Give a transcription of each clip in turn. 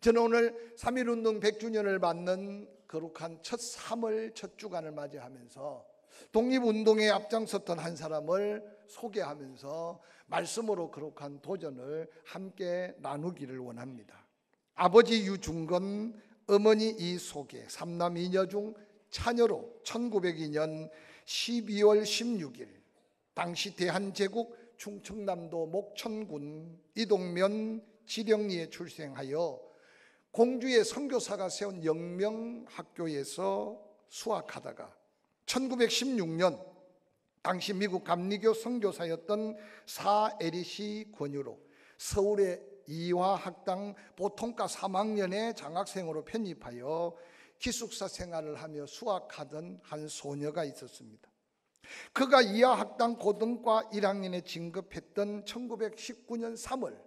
저는 오늘 3.1운동 100주년을 맞는 거룩한 첫 3월 첫 주간을 맞이하면서 독립운동에 앞장섰던 한 사람을 소개하면서 말씀으로 거룩한 도전을 함께 나누기를 원합니다. 아버지 유중건, 어머니 이소계, 삼남 이녀 중 차녀로 1902년 12월 16일 당시 대한제국 충청남도 목천군 이동면 지령리에 출생하여 공주의 선교사가 세운 영명학교에서 수학하다가 1916년 당시 미국 감리교 선교사였던 사에리시 권유로 서울의 이화학당 보통과 3학년의 장학생으로 편입하여 기숙사 생활을 하며 수학하던 한 소녀가 있었습니다. 그가 이화학당 고등과 1학년에 진급했던 1919년 3월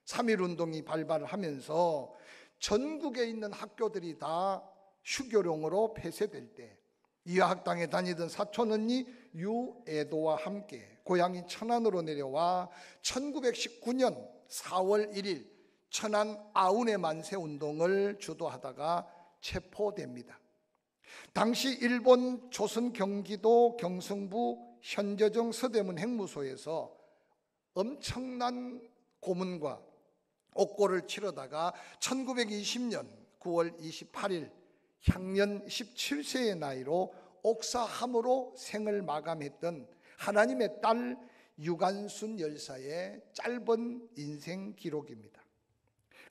3.1운동이 발발을 하면서 전국에 있는 학교들이 다 휴교령으로 폐쇄될 때 이화학당에 다니던 사촌언니 유애도와 함께 고향인 천안으로 내려와 1919년 4월 1일 천안 아운의 만세 운동을 주도하다가 체포됩니다. 당시 일본 조선 경기도 경성부 현저정 서대문 행무소에서 엄청난 고문과 옥고를 치르다가 1920년 9월 28일 향년 17세의 나이로 옥사함으로 생을 마감했던 하나님의 딸 유관순 열사의 짧은 인생 기록입니다.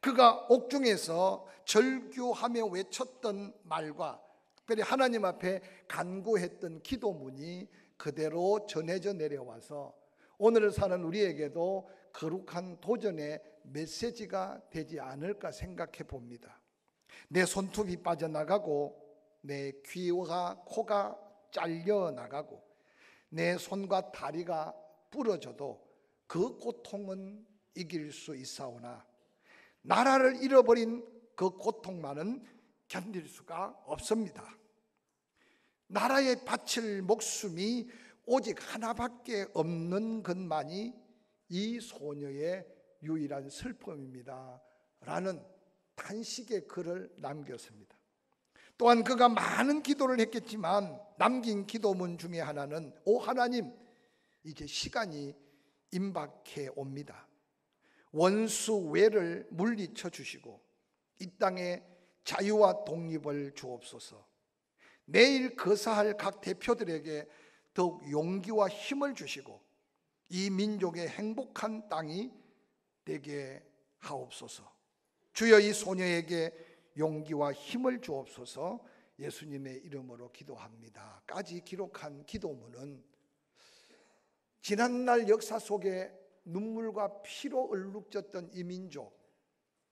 그가 옥중에서 절규하며 외쳤던 말과 특별히 하나님 앞에 간구했던 기도문이 그대로 전해져 내려와서 오늘을 사는 우리에게도 거룩한 도전의 메시지가 되지 않을까 생각해 봅니다. 내 손톱이 빠져나가고 내 귀와 코가 잘려나가고 내 손과 다리가 부러져도 그 고통은 이길 수 있사오나 나라를 잃어버린 그 고통만은 견딜 수가 없습니다. 나라에 바칠 목숨이 오직 하나밖에 없는 것만이 이 소녀의 유일한 슬픔입니다 라는 탄식의 글을 남겼습니다. 또한 그가 많은 기도를 했겠지만 남긴 기도문 중에 하나는 오 하나님, 이제 시간이 임박해 옵니다. 원수 외를 물리쳐 주시고 이 땅에 자유와 독립을 주옵소서. 내일 거사할 각 대표들에게 더욱 용기와 힘을 주시고 이 민족의 행복한 땅이 되게 하옵소서. 주여 이 소녀에게 용기와 힘을 주옵소서. 예수님의 이름으로 기도합니다 까지 기록한 기도문은 지난날 역사 속에 눈물과 피로 얼룩졌던 이 민족,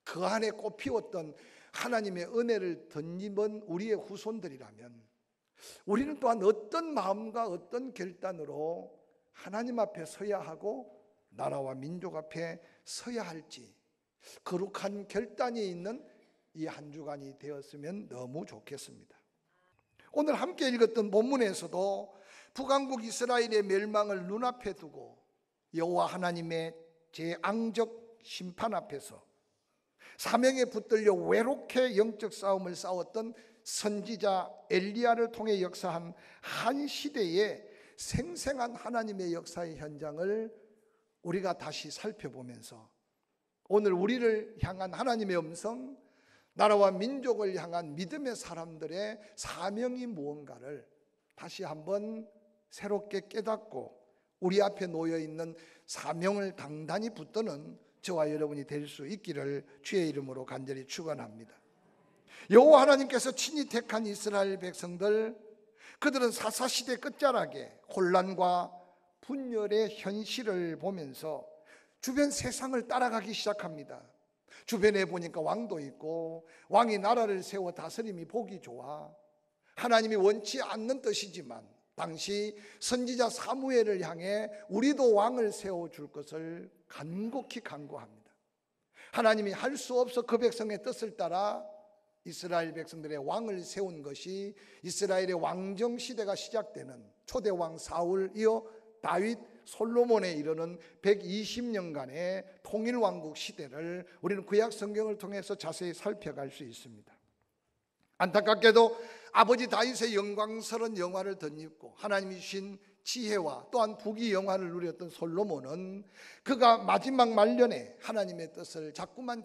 그 안에 꽃피웠던 하나님의 은혜를 덧입은 우리의 후손들이라면 우리는 또한 어떤 마음과 어떤 결단으로 하나님 앞에 서야 하고 나라와 민족 앞에 서야 할지 거룩한 결단이 있는 이 한 주간이 되었으면 너무 좋겠습니다. 오늘 함께 읽었던 본문에서도 북왕국 이스라엘의 멸망을 눈앞에 두고 여호와 하나님의 제왕적 심판 앞에서 사명에 붙들려 외롭게 영적 싸움을 싸웠던 선지자 엘리야를 통해 역사한 한 시대의 생생한 하나님의 역사의 현장을 우리가 다시 살펴보면서 오늘 우리를 향한 하나님의 음성, 나라와 민족을 향한 믿음의 사람들의 사명이 무언가를 다시 한번 새롭게 깨닫고 우리 앞에 놓여있는 사명을 당당히 붙드는 저와 여러분이 될 수 있기를 주의 이름으로 간절히 축원합니다. 여호와 하나님께서 친히 택한 이스라엘 백성들, 그들은 사사시대 끝자락에 혼란과 분열의 현실을 보면서 주변 세상을 따라가기 시작합니다. 주변에 보니까 왕도 있고 왕이 나라를 세워 다스림이 보기 좋아. 하나님이 원치 않는 뜻이지만 당시 선지자 사무엘을 향해 우리도 왕을 세워줄 것을 간곡히 간구합니다. 하나님이 할 수 없어 그 백성의 뜻을 따라 이스라엘 백성들의 왕을 세운 것이 이스라엘의 왕정 시대가 시작되는 초대왕 사울 이어 다윗 솔로몬에 이르는 120년간의 통일왕국 시대를 우리는 구약 성경을 통해서 자세히 살펴갈 수 있습니다. 안타깝게도 아버지 다윗의 영광스러운 영화를 덧입고 하나님이 주신 지혜와 또한 부귀 영화를 누렸던 솔로몬은 그가 마지막 말년에 하나님의 뜻을 자꾸만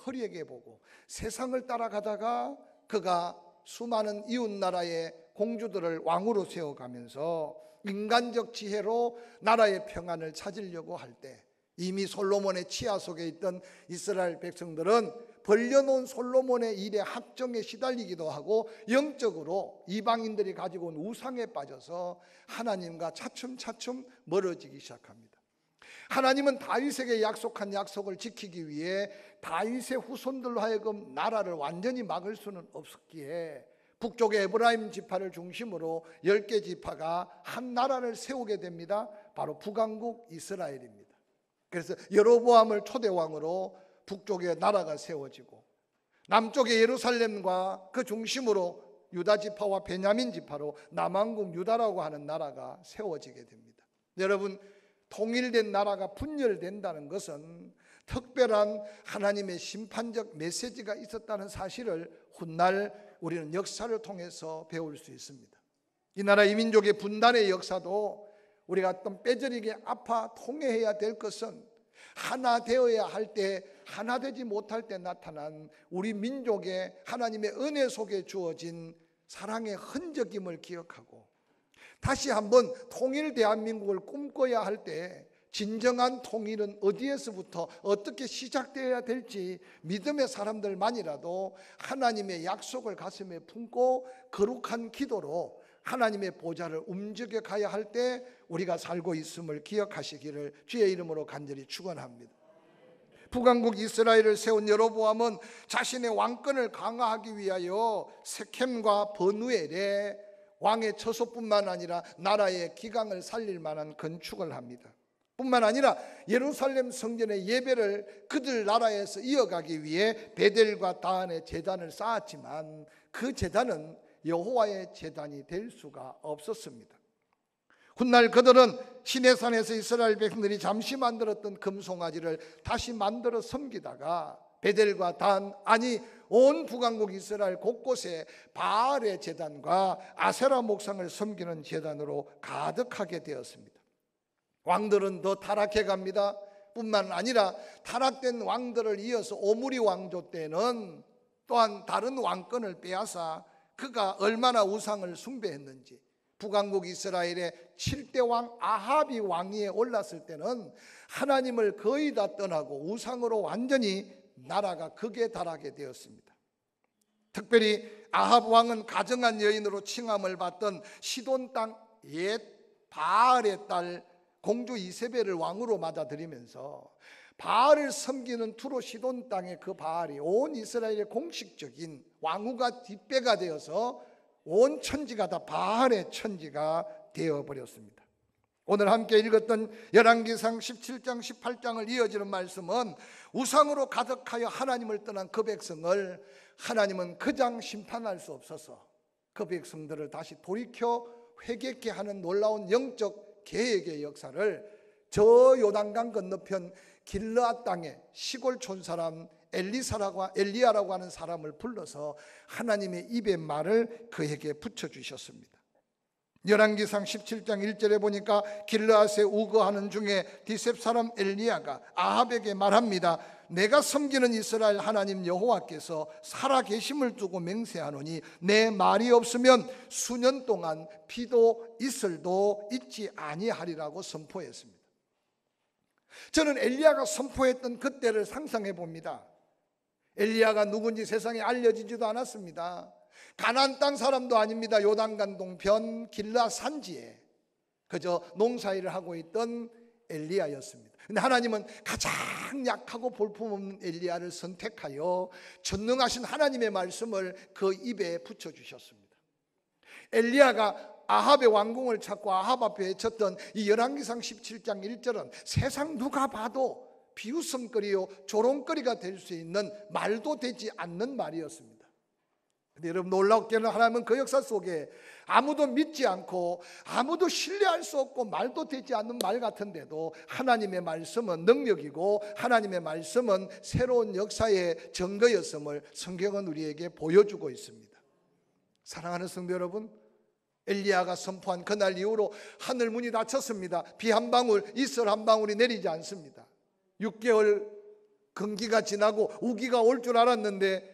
허리에게 보고 세상을 따라가다가 그가 수많은 이웃나라의 공주들을 왕으로 세워가면서 인간적 지혜로 나라의 평안을 찾으려고 할 때 이미 솔로몬의 치하 속에 있던 이스라엘 백성들은 벌려놓은 솔로몬의 일의 학정에 시달리기도 하고 영적으로 이방인들이 가지고 온 우상에 빠져서 하나님과 차츰 멀어지기 시작합니다. 하나님은 다윗에게 약속한 약속을 지키기 위해 다윗의 후손들로 하여금 나라를 완전히 막을 수는 없었기에 북쪽의 에브라임 지파를 중심으로 10개 지파가 한 나라를 세우게 됩니다. 바로 북왕국 이스라엘입니다. 그래서 여로보암을 초대왕으로 북쪽에 나라가 세워지고 남쪽의 예루살렘과 그 중심으로 유다 지파와 베냐민 지파로 남왕국 유다라고 하는 나라가 세워지게 됩니다. 여러분, 통일된 나라가 분열된다는 것은 특별한 하나님의 심판적 메시지가 있었다는 사실을 훗날 우리는 역사를 통해서 배울 수 있습니다. 이 나라 이민족의 분단의 역사도 우리가 어떤 빼저리게 아파 통해해야 될 것은 하나 되어야 할 때 하나 되지 못할 때 나타난 우리 민족의 하나님의 은혜 속에 주어진 사랑의 흔적임을 기억하고 다시 한번 통일 대한민국을 꿈꿔야 할 때 진정한 통일은 어디에서부터 어떻게 시작되어야 될지 믿음의 사람들만이라도 하나님의 약속을 가슴에 품고 거룩한 기도로 하나님의 보좌를 움직여 가야 할 때 우리가 살고 있음을 기억하시기를 주의 이름으로 간절히 축원합니다. 북왕국 이스라엘을 세운 여로보암은 자신의 왕권을 강화하기 위하여 세켐과 버누엘의 왕의 처소뿐만 아니라 나라의 기강을 살릴 만한 건축을 합니다. 뿐만 아니라 예루살렘 성전의 예배를 그들 나라에서 이어가기 위해 베델과 다한의 제단을 쌓았지만 그 제단은 여호와의 제단이 될 수가 없었습니다. 훗날 그들은 시내산에서 이스라엘 백성들이 잠시 만들었던 금송아지를 다시 만들어 섬기다가 베델과 단, 아니 온 북왕국 이스라엘 곳곳에 바알의 제단과 아세라 목상을 섬기는 제단으로 가득하게 되었습니다. 왕들은 더 타락해 갑니다. 뿐만 아니라 타락된 왕들을 이어서 오므리 왕조 때는 또한 다른 왕권을 빼앗아 그가 얼마나 우상을 숭배했는지 북왕국 이스라엘의 7대 왕 아합이 왕위에 올랐을 때는 하나님을 거의 다 떠나고 우상으로 완전히 나라가 극에 달하게 되었습니다. 특별히 아합 왕은 가정한 여인으로 칭함을 받던 시돈 땅 옛 바알의 딸 공주 이세벨을 왕으로 맞아들이면서 바알을 섬기는 투로 시돈 땅의 그 바알이 온 이스라엘의 공식적인 왕후가 뒷배가 되어서 온 천지가 다 바알의 천지가 되어버렸습니다. 오늘 함께 읽었던 열왕기상 17장 18장을 이어지는 말씀은 우상으로 가득하여 하나님을 떠난 그 백성을 하나님은 그냥 심판할 수 없어서 그 백성들을 다시 돌이켜 회개케 하는 놀라운 영적 계획의 역사를 저 요단강 건너편 길르앗 땅의 시골촌 사람 엘리야라고 하는 사람을 불러서 하나님의 입의 말을 그에게 붙여주셨습니다. 열왕기상 17장 1절에 보니까 길르앗에 우거하는 중에 디셉 사람 엘리야가 아합에게 말합니다. 내가 섬기는 이스라엘 하나님 여호와께서 살아계심을 두고 맹세하노니 내 말이 없으면 수년 동안 비도 이슬도 있지 아니하리라고 선포했습니다. 저는 엘리야가 선포했던 그때를 상상해 봅니다. 엘리야가 누군지 세상에 알려지지도 않았습니다. 가나안 땅 사람도 아닙니다. 요단강 동편 길르앗 산지에 그저 농사일을 하고 있던 엘리야였습니다. 근데 하나님은 가장 약하고 볼품없는 엘리야를 선택하여 전능하신 하나님의 말씀을 그 입에 붙여주셨습니다. 엘리야가 아합의 왕궁을 찾고 아합 앞에 외쳤던 이 열왕기상 17장 1절은 세상 누가 봐도 비웃음거리요 조롱거리가 될 수 있는 말도 되지 않는 말이었습니다. 근데 여러분, 놀랍게는 하나님은 그 역사 속에 아무도 믿지 않고 아무도 신뢰할 수 없고 말도 되지 않는 말 같은데도 하나님의 말씀은 능력이고 하나님의 말씀은 새로운 역사의 증거였음을 성경은 우리에게 보여주고 있습니다. 사랑하는 성도 여러분, 엘리야가 선포한 그날 이후로 하늘 문이 닫혔습니다. 비 한 방울, 이슬 한 방울이 내리지 않습니다. 6개월 건기가 지나고 우기가 올 줄 알았는데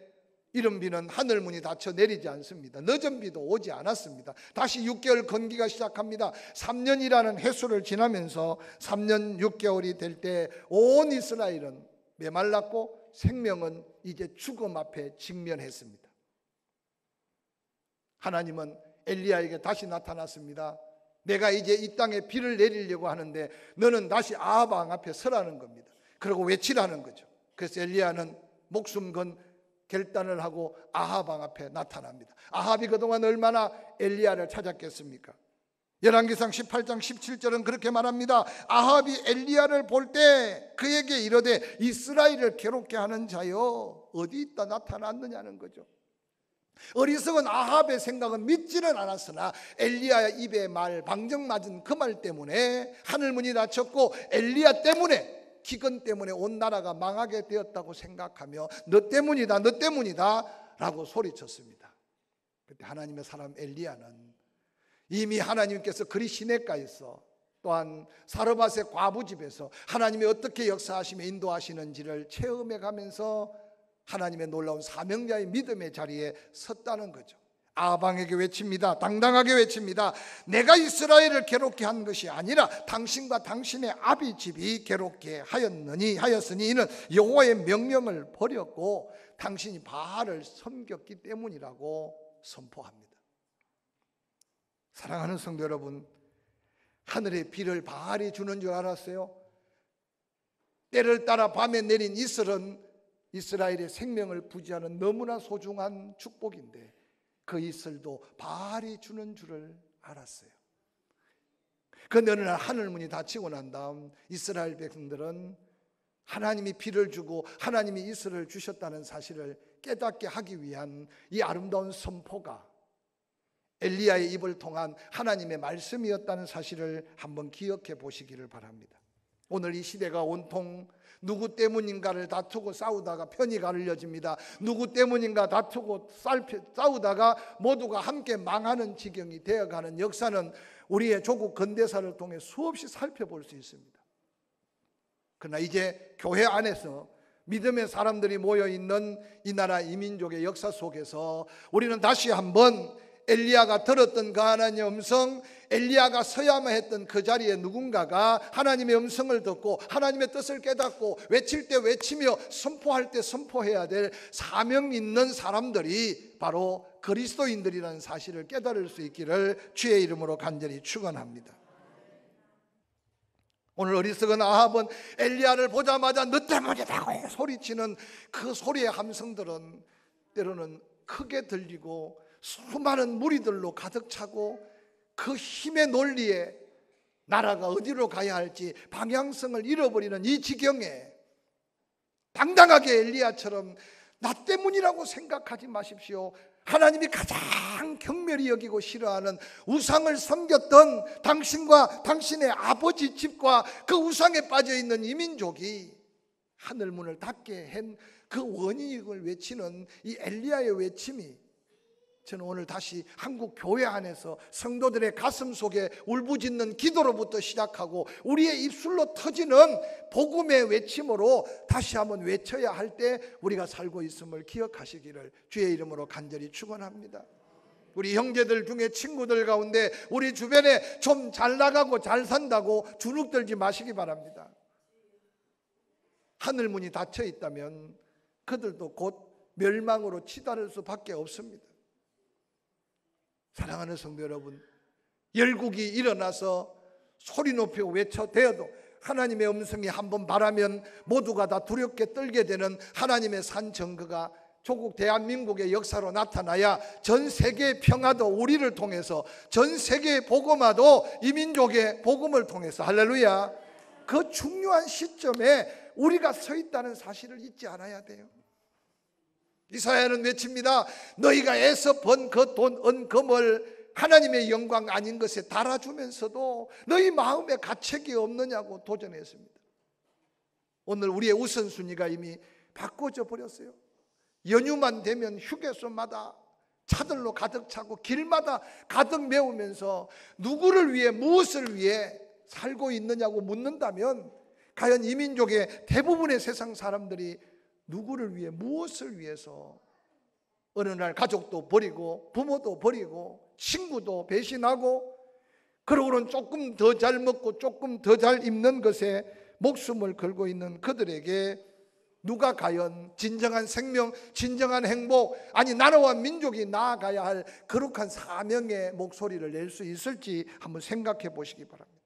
이른 비는 하늘 문이 닫혀 내리지 않습니다. 늦은 비도 오지 않았습니다. 다시 6개월 건기가 시작합니다. 3년이라는 횟수를 지나면서 3년 6개월이 될 때 온 이스라엘은 메말랐고 생명은 이제 죽음 앞에 직면했습니다. 하나님은 엘리야에게 다시 나타났습니다. 내가 이제 이 땅에 비를 내리려고 하는데 너는 다시 아합 왕 앞에 서라는 겁니다. 그리고 외치라는 거죠. 그래서 엘리야는 목숨 건 결단을 하고 아합 왕 앞에 나타납니다. 아합이 그동안 얼마나 엘리야를 찾았겠습니까? 열왕기상 18장 17절은 그렇게 말합니다. 아합이 엘리야를 볼 때 그에게 이르되 이스라엘을 괴롭게 하는 자여 어디 있다 나타났느냐는 거죠. 어리석은 아합의 생각은 믿지는 않았으나 엘리야의 입에 말, 방정 맞은 그 말 때문에 하늘문이 닫혔고 엘리야 때문에, 기근 때문에 온 나라가 망하게 되었다고 생각하며 너 때문이다 너 때문이다 라고 소리쳤습니다. 그때 하나님의 사람 엘리야는 이미 하나님께서 그리 시냇가에서 또한 사르밧의 과부 집에서 하나님이 어떻게 역사하시며 인도하시는지를 체험해 가면서 하나님의 놀라운 사명자의 믿음의 자리에 섰다는 거죠. 아합 왕에게 외칩니다. 당당하게 외칩니다. 내가 이스라엘을 괴롭게 한 것이 아니라 당신과 당신의 아비 집이 괴롭게 하였으니 이는 여호와의 명령을 버렸고 당신이 바알을 섬겼기 때문이라고 선포합니다. 사랑하는 성도 여러분, 하늘의 비를 바알이 주는 줄 알았어요? 때를 따라 밤에 내린 이슬은 이스라엘의 생명을 부지하는 너무나 소중한 축복인데 그 이슬도 바알이 주는 줄을 알았어요. 그런데 어느 날 하늘문이 닫히고 난 다음 이스라엘 백성들은 하나님이 비를 주고 하나님이 이슬을 주셨다는 사실을 깨닫게 하기 위한 이 아름다운 선포가 엘리야의 입을 통한 하나님의 말씀이었다는 사실을 한번 기억해 보시기를 바랍니다. 오늘 이 시대가 온통 누구 때문인가를 다투고 싸우다가 편이 가려집니다. 누구 때문인가 다투고 싸우다가 모두가 함께 망하는 지경이 되어가는 역사는 우리의 조국 근대사를 통해 수없이 살펴볼 수 있습니다. 그러나 이제 교회 안에서 믿음의 사람들이 모여있는 이 나라 이민족의 역사 속에서 우리는 다시 한번 엘리야가 들었던 그 하나님의 음성, 엘리야가 서야만 했던 그 자리에 누군가가 하나님의 음성을 듣고 하나님의 뜻을 깨닫고 외칠 때 외치며 선포할 때 선포해야 될 사명 있는 사람들이 바로 그리스도인들이라는 사실을 깨달을 수 있기를 주의 이름으로 간절히 축원합니다. 오늘 어리석은 아합은 엘리야를 보자마자 너 때문이라고 소리치는 그 소리의 함성들은 때로는 크게 들리고 수많은 무리들로 가득 차고 그 힘의 논리에 나라가 어디로 가야 할지 방향성을 잃어버리는 이 지경에 당당하게 엘리야처럼 나 때문이라고 생각하지 마십시오. 하나님이 가장 경멸히 여기고 싫어하는 우상을 섬겼던 당신과 당신의 아버지 집과 그 우상에 빠져있는 이민족이 하늘문을 닫게 한 그 원인을 외치는 이 엘리야의 외침이 저는 오늘 다시 한국 교회 안에서 성도들의 가슴 속에 울부짖는 기도로부터 시작하고 우리의 입술로 터지는 복음의 외침으로 다시 한번 외쳐야 할 때 우리가 살고 있음을 기억하시기를 주의 이름으로 간절히 축원합니다. 우리 형제들 중에 친구들 가운데 우리 주변에 좀 잘 나가고 잘 산다고 주눅들지 마시기 바랍니다. 하늘문이 닫혀 있다면 그들도 곧 멸망으로 치달을 수밖에 없습니다. 사랑하는 성도 여러분, 열국이 일어나서 소리 높여 외쳐대어도 하나님의 음성이 한번 말하면 모두가 다 두렵게 떨게 되는 하나님의 산 증거가 조국 대한민국의 역사로 나타나야 전 세계의 평화도 우리를 통해서, 전 세계의 복음화도 이민족의 복음을 통해서, 할렐루야, 그 중요한 시점에 우리가 서 있다는 사실을 잊지 않아야 돼요. 이사야는 외칩니다. 너희가 애써 번 그 돈, 은, 금을 하나님의 영광 아닌 것에 달아주면서도 너희 마음에 가책이 없느냐고 도전했습니다. 오늘 우리의 우선순위가 이미 바꿔져 버렸어요. 연휴만 되면 휴게소마다 차들로 가득 차고 길마다 가득 메우면서 누구를 위해 무엇을 위해 살고 있느냐고 묻는다면 과연 이 민족의 대부분의 세상 사람들이 누구를 위해 무엇을 위해서 어느 날 가족도 버리고 부모도 버리고 친구도 배신하고 그러고는 조금 더 잘 먹고 조금 더 잘 입는 것에 목숨을 걸고 있는 그들에게 누가 과연 진정한 생명, 진정한 행복, 아니 나라와 민족이 나아가야 할 거룩한 사명의 목소리를 낼 수 있을지 한번 생각해 보시기 바랍니다.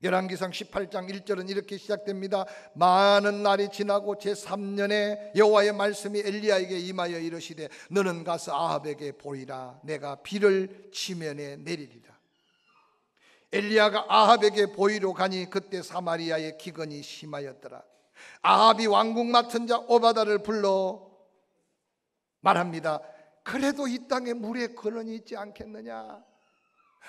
열왕기상 18장 1절은 이렇게 시작됩니다. 많은 날이 지나고 제3년에 여호와의 말씀이 엘리야에게 임하여 이르시되 너는 가서 아합에게 보이라. 내가 비를 지면에 내리리라. 엘리야가 아합에게 보이러 가니 그때 사마리아의 기근이 심하였더라. 아합이 왕궁 맡은 자 오바다를 불러 말합니다. 그래도 이 땅에 물의 근원이 있지 않겠느냐?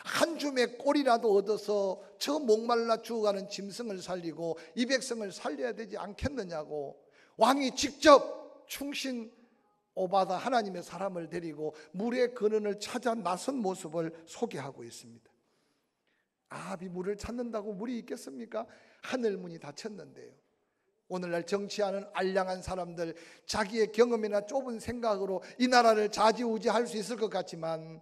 한 줌의 꼴이라도 얻어서 저 목말라 죽어가는 짐승을 살리고 이 백성을 살려야 되지 않겠느냐고 왕이 직접 충신 오바다 하나님의 사람을 데리고 물의 근원을 찾아 나선 모습을 소개하고 있습니다. 아합이 물을 찾는다고 물이 있겠습니까? 하늘문이 닫혔는데요. 오늘날 정치하는 알량한 사람들, 자기의 경험이나 좁은 생각으로 이 나라를 좌지우지할 수 있을 것 같지만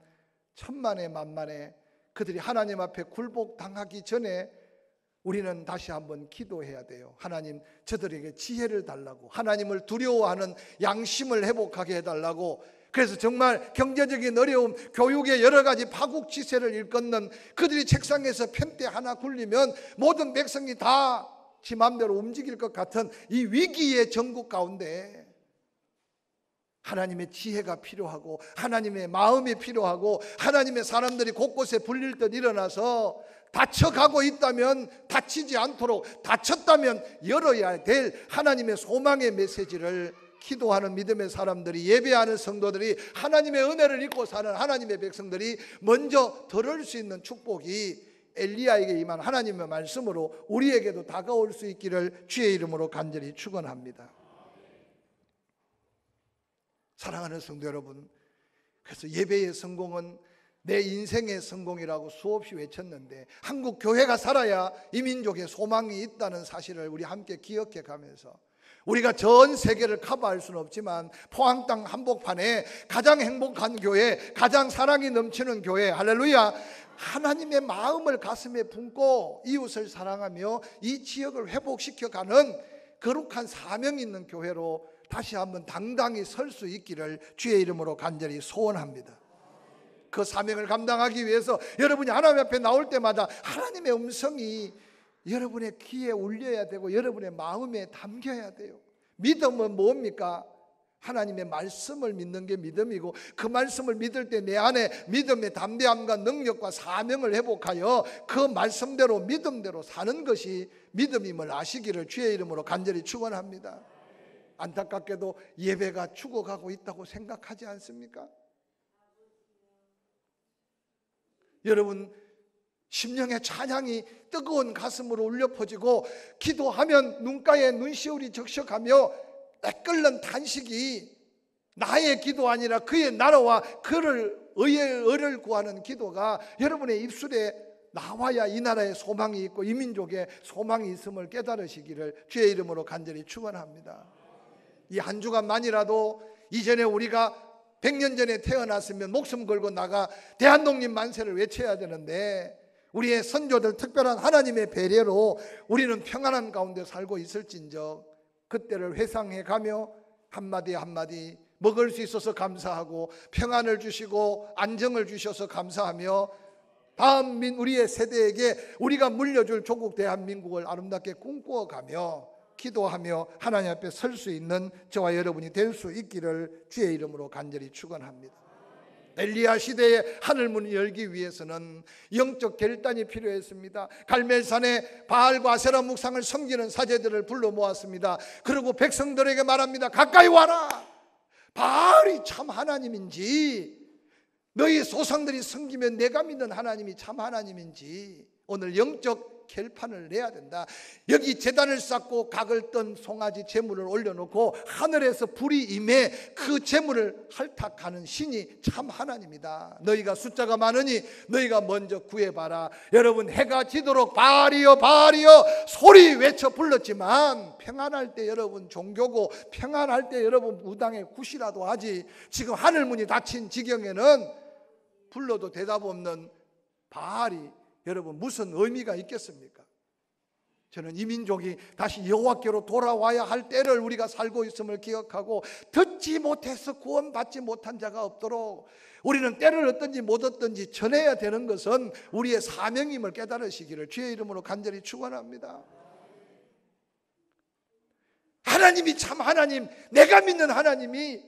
천만에 만만에 그들이 하나님 앞에 굴복당하기 전에 우리는 다시 한번 기도해야 돼요. 하나님, 저들에게 지혜를 달라고, 하나님을 두려워하는 양심을 회복하게 해달라고. 그래서 정말 경제적인 어려움, 교육의 여러 가지 파국지세를 일컫는 그들이 책상에서 편대 하나 굴리면 모든 백성이 다 지 맘대로 움직일 것 같은 이 위기의 전국 가운데 하나님의 지혜가 필요하고 하나님의 마음이 필요하고 하나님의 사람들이 곳곳에 불릴 듯 일어나서 다쳐가고 있다면 다치지 않도록, 다쳤다면 열어야 될 하나님의 소망의 메시지를 기도하는 믿음의 사람들이, 예배하는 성도들이, 하나님의 은혜를 입고 사는 하나님의 백성들이 먼저 들을 수 있는 축복이 엘리야에게 임한 하나님의 말씀으로 우리에게도 다가올 수 있기를 주의 이름으로 간절히 축원합니다. 사랑하는 성도 여러분, 그래서 예배의 성공은 내 인생의 성공이라고 수없이 외쳤는데 한국 교회가 살아야 이 민족의 소망이 있다는 사실을 우리 함께 기억해 가면서 우리가 전 세계를 커버할 수는 없지만 포항 땅 한복판에 가장 행복한 교회, 가장 사랑이 넘치는 교회, 할렐루야, 하나님의 마음을 가슴에 품고 이웃을 사랑하며 이 지역을 회복시켜가는 거룩한 사명이 있는 교회로 다시 한번 당당히 설 수 있기를 주의 이름으로 간절히 소원합니다. 그 사명을 감당하기 위해서 여러분이 하나님 앞에 나올 때마다 하나님의 음성이 여러분의 귀에 울려야 되고 여러분의 마음에 담겨야 돼요. 믿음은 뭡니까? 하나님의 말씀을 믿는 게 믿음이고 그 말씀을 믿을 때 내 안에 믿음의 담대함과 능력과 사명을 회복하여 그 말씀대로 믿음대로 사는 것이 믿음임을 아시기를 주의 이름으로 간절히 축원합니다. 안타깝게도 예배가 죽어가고 있다고 생각하지 않습니까? 여러분, 심령의 찬양이 뜨거운 가슴으로 울려 퍼지고 기도하면 눈가에 눈시울이 적셔가며 애끓는 탄식이 나의 기도 아니라 그의 나라와 그를 의를 구하는 기도가 여러분의 입술에 나와야 이 나라에 소망이 있고 이 민족에 소망이 있음을 깨달으시기를 주의 이름으로 간절히 축원합니다. 이 한 주간만이라도 이전에 우리가 100년 전에 태어났으면 목숨 걸고 나가 대한독립 만세를 외쳐야 되는데 우리의 선조들 특별한 하나님의 배려로 우리는 평안한 가운데 살고 있을진저 그때를 회상해 가며 한마디 한마디 먹을 수 있어서 감사하고 평안을 주시고 안정을 주셔서 감사하며 다음 우리의 세대에게 우리가 물려줄 조국 대한민국을 아름답게 꿈꾸어가며 기도하며 하나님 앞에 설 수 있는 저와 여러분이 될 수 있기를 주의 이름으로 간절히 축원합니다. 엘리야 시대의 하늘문을 열기 위해서는 영적 결단이 필요했습니다. 갈멜산에 바알과 아세라 묵상을 섬기는 사제들을 불러 모았습니다. 그리고 백성들에게 말합니다. 가까이 와라. 바알이 참 하나님인지, 너희 조상들이 섬기며 내가 믿는 하나님이 참 하나님인지 오늘 영적 결판을 내야 된다. 여기 제단을 쌓고 각을 떤 송아지 제물을 올려놓고 하늘에서 불이 임해 그 제물을 핥아가는 신이 참 하나님이다. 너희가 숫자가 많으니 너희가 먼저 구해봐라. 여러분, 해가 지도록 바알이여 바알이여 소리 외쳐 불렀지만 평안할 때 여러분 종교고, 평안할 때 여러분 무당의 굿이라도 하지, 지금 하늘문이 닫힌 지경에는 불러도 대답 없는 바알이 여러분 무슨 의미가 있겠습니까? 저는 이 민족이 다시 여호와께로 돌아와야 할 때를 우리가 살고 있음을 기억하고, 듣지 못해서 구원받지 못한 자가 없도록 우리는 때를 얻든지 못 얻든지 전해야 되는 것은 우리의 사명임을 깨달으시기를 주의 이름으로 간절히 축원합니다. 하나님이 참 하나님, 내가 믿는 하나님이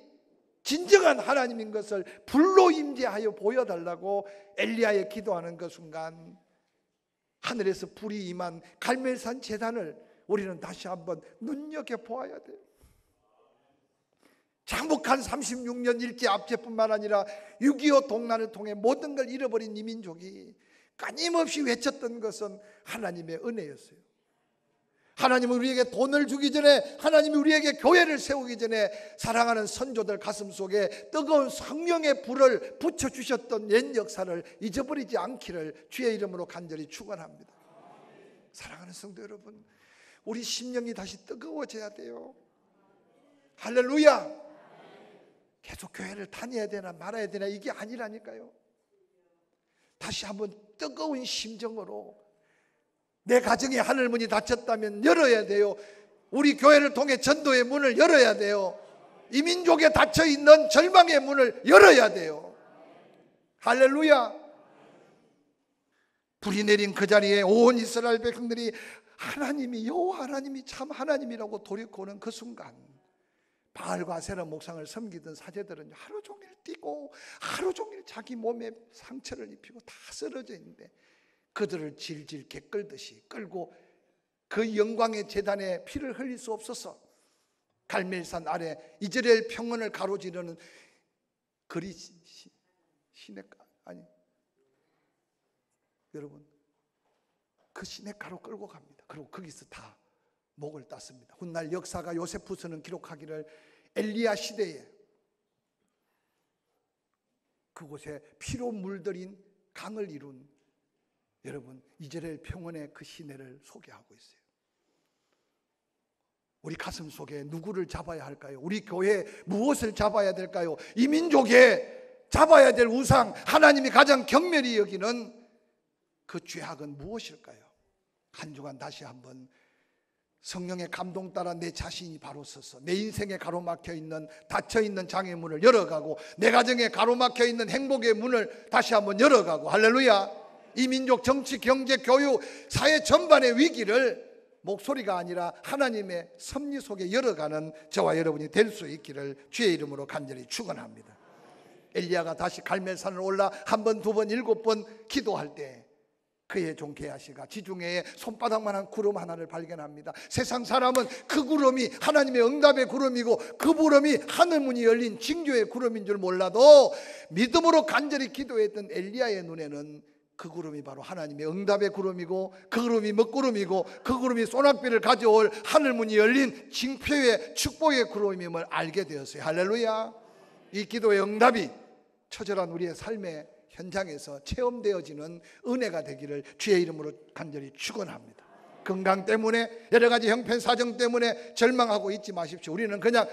진정한 하나님인 것을 불로 임재하여 보여달라고 엘리야의 기도하는 그 순간 하늘에서 불이 임한 갈멜산 제단을 우리는 다시 한번 눈여겨보아야 돼요. 장복한 36년 일제 압제뿐만 아니라 6.25 동란을 통해 모든 걸 잃어버린 이 민족이 끊임없이 외쳤던 것은 하나님의 은혜였어요. 하나님은 우리에게 돈을 주기 전에, 하나님이 우리에게 교회를 세우기 전에 사랑하는 선조들 가슴 속에 뜨거운 성령의 불을 붙여주셨던 옛 역사를 잊어버리지 않기를 주의 이름으로 간절히 축원합니다. 사랑하는 성도 여러분, 우리 심령이 다시 뜨거워져야 돼요. 할렐루야. 계속 교회를 다녀야 되나 말아야 되나 이게 아니라니까요. 다시 한번 뜨거운 심정으로, 내 가정에 하늘문이 닫혔다면 열어야 돼요. 우리 교회를 통해 전도의 문을 열어야 돼요. 이 민족에 닫혀있는 절망의 문을 열어야 돼요. 할렐루야. 불이 내린 그 자리에 온 이스라엘 백성들이 하나님이, 여호와 하나님이 참 하나님이라고 돌이켜오는 그 순간, 바알과 아세라 목상을 섬기던 사제들은 하루 종일 뛰고 하루 종일 자기 몸에 상처를 입히고 다 쓰러져 있는데 그들을 질질 개끌듯이 끌고 그 영광의 제단에 피를 흘릴 수 없어서 갈멜산 아래 이스라엘 평원을 가로지르는 거리 시냇가, 아니 여러분, 그 시냇가로 끌고 갑니다. 그리고 거기서 다 목을 땄습니다. 훗날 역사가 요세푸스는 기록하기를 엘리야 시대에 그곳에 피로 물들인 강을 이룬 여러분 이스라엘 평원의 그 시내를 소개하고 있어요. 우리 가슴 속에 누구를 잡아야 할까요? 우리 교회에 무엇을 잡아야 될까요? 이 민족에 잡아야 될 우상, 하나님이 가장 경멸히 여기는 그 죄악은 무엇일까요? 한 주간 다시 한번 성령의 감동 따라 내 자신이 바로 서서 내 인생에 가로막혀 있는, 닫혀 있는 장애문을 열어가고, 내 가정에 가로막혀 있는 행복의 문을 다시 한번 열어가고, 할렐루야. 이 민족 정치, 경제, 교육, 사회 전반의 위기를 목소리가 아니라 하나님의 섭리 속에 열어가는 저와 여러분이 될 수 있기를 주의 이름으로 간절히 축원합니다. 엘리야가 다시 갈멜산을 올라 한 번, 두 번, 7번 기도할 때 그의 종 게하시가 지중해에 손바닥만한 구름 하나를 발견합니다. 세상 사람은 그 구름이 하나님의 응답의 구름이고 그 구름이 하늘문이 열린 징조의 구름인 줄 몰라도 믿음으로 간절히 기도했던 엘리야의 눈에는 그 구름이 바로 하나님의 응답의 구름이고, 그 구름이 먹구름이고, 그 구름이 소낙비를 가져올 하늘문이 열린 징표의 축복의 구름임을 알게 되었어요. 할렐루야. 이 기도의 응답이 처절한 우리의 삶의 현장에서 체험되어지는 은혜가 되기를 주의 이름으로 간절히 축원합니다. 건강 때문에, 여러 가지 형편 사정 때문에 절망하고 있지 마십시오. 우리는 그냥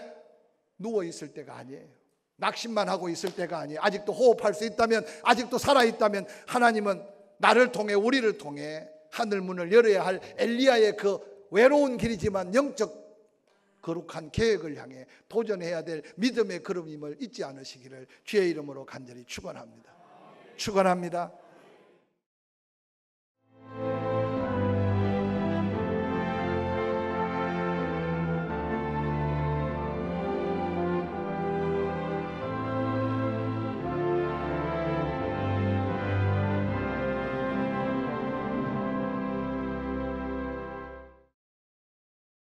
누워 있을 때가 아니에요. 낙심만 하고 있을 때가 아니에요. 아직도 호흡할 수 있다면, 아직도 살아있다면 하나님은 나를 통해, 우리를 통해 하늘문을 열어야 할 엘리야의 그 외로운 길이지만 영적 거룩한 계획을 향해 도전해야 될 믿음의 걸음임을 잊지 않으시기를 주의 이름으로 간절히 축원합니다. 축원합니다.